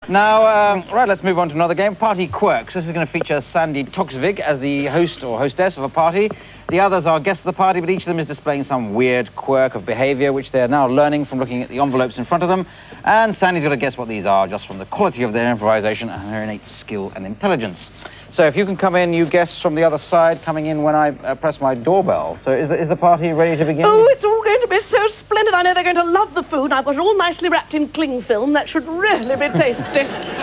Now, right, let's move on to another game. Party Quirks. This is going to feature Sandi Toksvig as the host or hostess of a party. The others are guests of the party, but each of them is displaying some weird quirk of behaviour, which they're now learning from looking at the envelopes in front of them. And Sandi's got to guess what these are, just from the quality of their improvisation and their innate skill and intelligence. So if you can come in, you guests from the other side, coming in when I press my doorbell. So is the party ready to begin? Oh, it's all going to be so splendid. I know they're going to love the food. I've got it all nicely wrapped in cling film. That should really be tasty.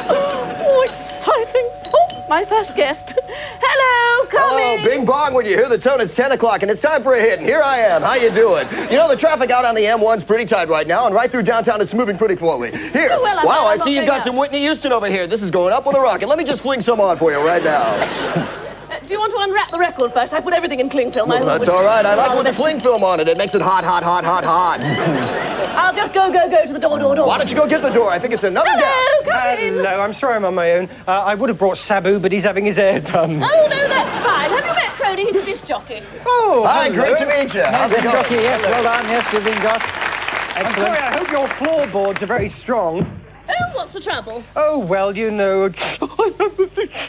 Oh, exciting. Oh, my first guest. Hello, come in. Oh, bing bong when you hear the tone. It's 10 o'clock and it's time for a hit. And here I am. How you doing? You know, the traffic out on the M1's pretty tight right now, and right through downtown it's moving pretty slowly. Here. Oh, well, wow, I I'm see you've got some Whitney Houston over here. This is going up with a rocket. Let me just fling some on for you right now. Do you want to unwrap the record first? I put everything in cling film. Well, that's all right. I like with the cling film on it. It makes it hot, hot, hot, hot, hot. I'll just go to the door. Why don't you go get the door? I think it's another Hello, come in. Hello, I'm sorry I'm on my own. I would have brought Sabu, but he's having his hair done. Oh, no, that's fine. Have you met Tony? He's a disc jockey. Oh, hi, hello. great to meet you. How's it Yes, going? jockey, yes, well done. Yes, you've been got. I'm Excellent. sorry, I hope your floorboards are very strong. Oh, what's the trouble? Oh, well, you know...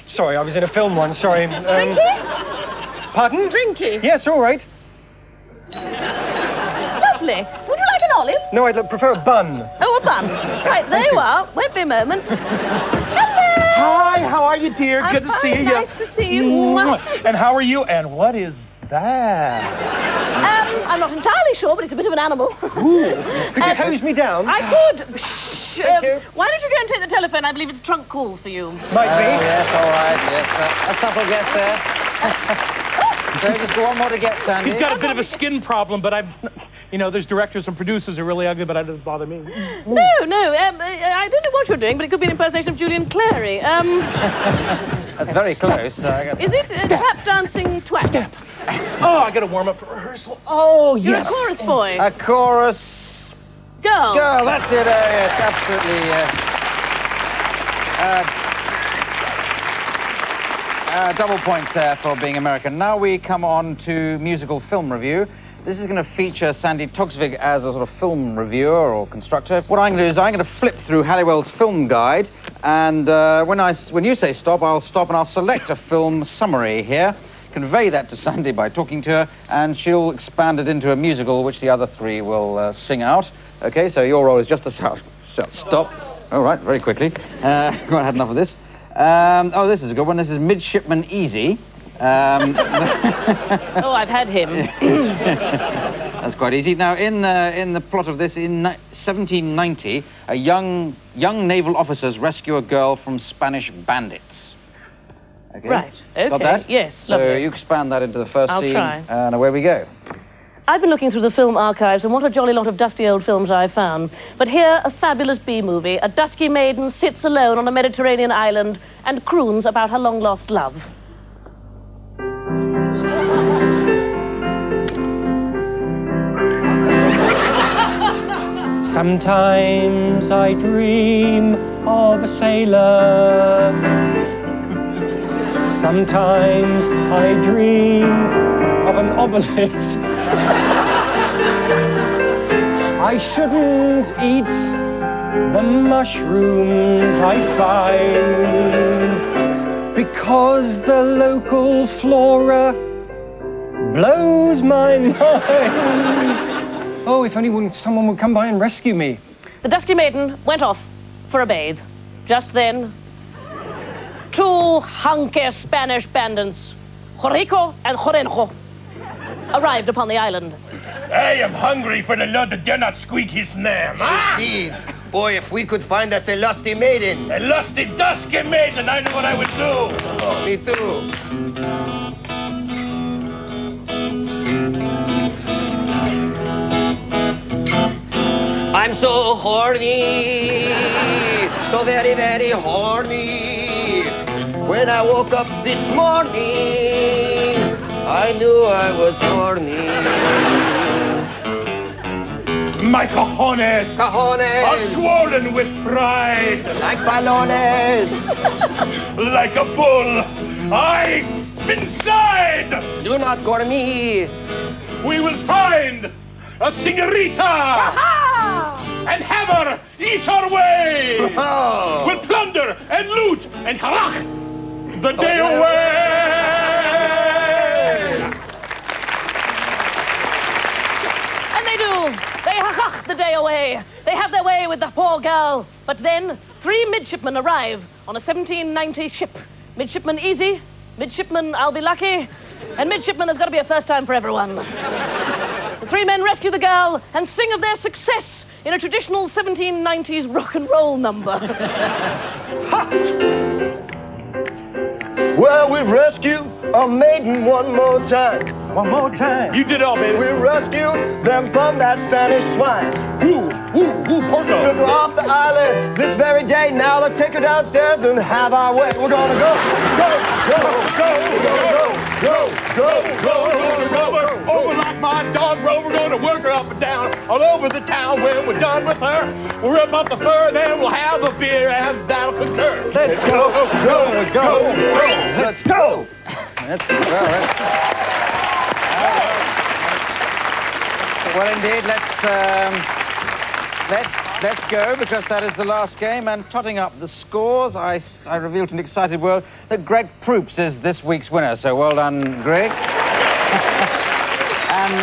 Sorry, I was in a film once, sorry. Drinky? Pardon? Drinky? Yes, all right. Lovely. Would you like an olive? No, I'd prefer a bun. Oh, a bun. Right, there you are. Won't be a moment. Hello. Hi, how are you, dear? I'm Good to fine, see you. nice to see you. Mwah. And how are you? And what is that? I'm not entirely sure, but it's a bit of an animal. Ooh. Could you hose me down? I could. Shh. Thank you. Why don't you go and take the telephone? I believe it's a trunk call for you. Might be. Yes, all right, yes. A subtle guess there. So just go on more to get, Sandy. He's got a bit of a skin problem, but you know, there's directors and producers who are really ugly, but that doesn't bother me. No, I don't know what you're doing, but it could be an impersonation of Julian Clary. That's very close. Is it a tap dancing twat? Step. Oh, I got to warm up for rehearsal. Oh, You're yes. a chorus boy. A chorus Girl. girl, that's it. Yes, absolutely. Double points there for being American. Now we come on to musical film review. This is going to feature Sandi Toksvig as a sort of film reviewer or constructor. What I'm going to do is I'm going to flip through Halliwell's film guide, and when you say stop, I'll stop and I'll select a film summary here, convey that to Sandi by talking to her, and she'll expand it into a musical, which the other three will sing out. Okay, so your role is just to stop. All right, very quickly. I had enough of this. Oh, this is a good one. This is Midshipman Easy. Oh, I've had him. That's quite easy. Now, in the plot of this, in 1790, a young naval officers rescue a girl from Spanish bandits. Okay. Right. Okay. Got that? Yes. So Lovely. you expand that into the first I'll scene, try. and away we go. I've been looking through the film archives, and what a jolly lot of dusty old films I found. But here, a fabulous B-movie. A dusky maiden sits alone on a Mediterranean island and croons about her long-lost love. Sometimes I dream of a sailor. Sometimes I dream of an obelisk. I shouldn't eat the mushrooms I find because the local flora blows my mind. Oh, if only someone would come by and rescue me. The dusky maiden went off for a bathe. Just then, two hunky Spanish bandits, Jorico and Jorenjo, arrived upon the island. I am hungry for the Lord that dare not squeak his name. Ah! Indeed. Boy, if we could find us a lusty maiden. A lusty, dusky maiden, I know what I would do. Oh, me too. I'm so horny, so very, very horny. When I woke up this morning, I knew I was horny. My cojones are Cajones, swollen with pride. like balones. Like a bull, I've inside. Do not gore me. We will find a senorita and have her eat our way. Oh. We'll plunder plunder and loot and harach the day away. And they do. They harach the day away. They have their way with the poor girl. But then 3 midshipmen arrive on a 1790 ship. Midshipman Easy, Midshipman I'll Be Lucky, and Midshipman There's Got to Be a First Time for Everyone. The 3 men rescue the girl and sing of their success in a traditional 1790s rock and roll number. Well, we rescue a maiden one more time. One more time. You did all, baby. We rescue them from that Spanish swine. Porco. Took her off the island this very day. Now let's take her downstairs and have our way. We're gonna go, Over like my dog roll. We're gonna work her up and down all over the town. When we're done with her, we'll rip up the fur, then we'll have a beer and that'll concur. Let's go. Let's go. Well, indeed, let's go, because that is the last game. And totting up the scores, I reveal to an excited world that Greg Proops is this week's winner. So well done, Greg. And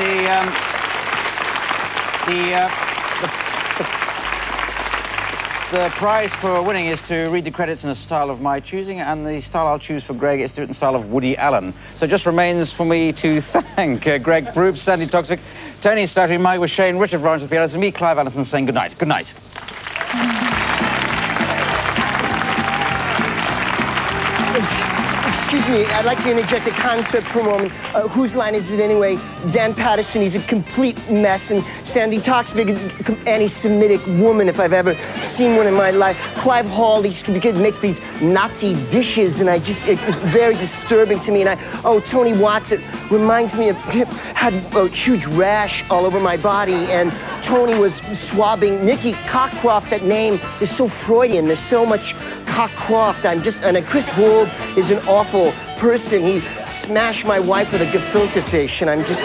the prize for winning is to read the credits in a style of my choosing, and the style I'll choose for Greg is to do it in the style of Woody Allen. So it just remains for me to thank Greg Proops, Sandi Toksvig, Tony Slattery, Mike McShane, Richard Branch, the pianist, and me, Clive Allison, saying good night. Good night. Excuse me, I'd like to interject a concept for a moment. Whose line is it anyway? Dan Patterson, he's a complete mess, and Sandi Toksvig, an anti-Semitic woman, if I've ever seen one in my life. Clive Hall, he makes these Nazi dishes, and it's very disturbing to me. And Tony Watts, it reminds me of, had a huge rash all over my body, and Tony was swabbing Nikki Cockcroft. That name is so Freudian. There's so much Cockcroft. And Chris Gould is an awful person. He smashed my wife with a gefilte fish, and I'm just...